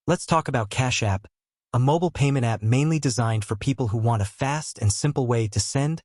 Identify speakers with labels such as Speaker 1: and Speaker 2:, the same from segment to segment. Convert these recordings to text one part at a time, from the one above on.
Speaker 1: Let's talk about Cashapp, a mobile payment app mainly designed for people who want a fast and simple way to send,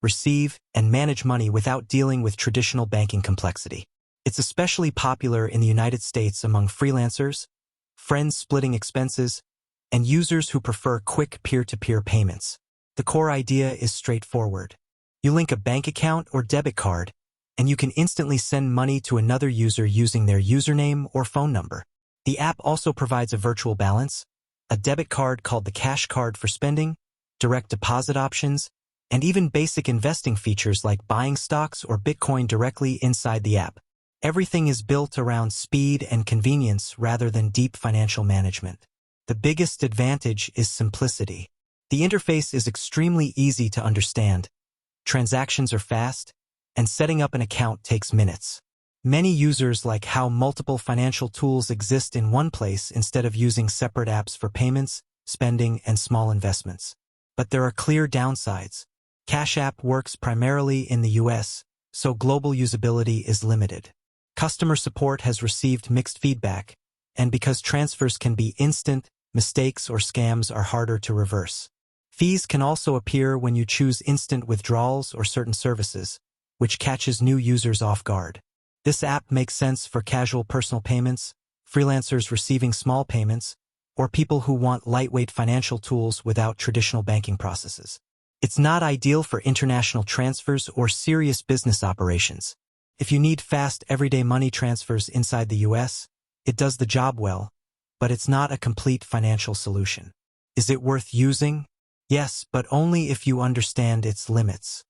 Speaker 1: receive, and manage money without dealing with traditional banking complexity. It's especially popular in the United States among freelancers, friends splitting expenses, and users who prefer quick peer-to-peer payments. The core idea is straightforward. You link a bank account or debit card, and you can instantly send money to another user using their username or phone number. The app also provides a virtual balance, a debit card called the Cash Card for spending, direct deposit options, and even basic investing features like buying stocks or Bitcoin directly inside the app. Everything is built around speed and convenience rather than deep financial management. The biggest advantage is simplicity. The interface is extremely easy to understand, transactions are fast, and setting up an account takes minutes. Many users like how multiple financial tools exist in one place instead of using separate apps for payments, spending, and small investments. But there are clear downsides. Cashapp works primarily in the US, so global usability is limited. Customer support has received mixed feedback, and because transfers can be instant, mistakes or scams are harder to reverse. Fees can also appear when you choose instant withdrawals or certain services, which catches new users off guard. This app makes sense for casual personal payments, freelancers receiving small payments, or people who want lightweight financial tools without traditional banking processes. It's not ideal for international transfers or serious business operations. If you need fast everyday money transfers inside the US, it does the job well, but it's not a complete financial solution. Is it worth using? Yes, but only if you understand its limits.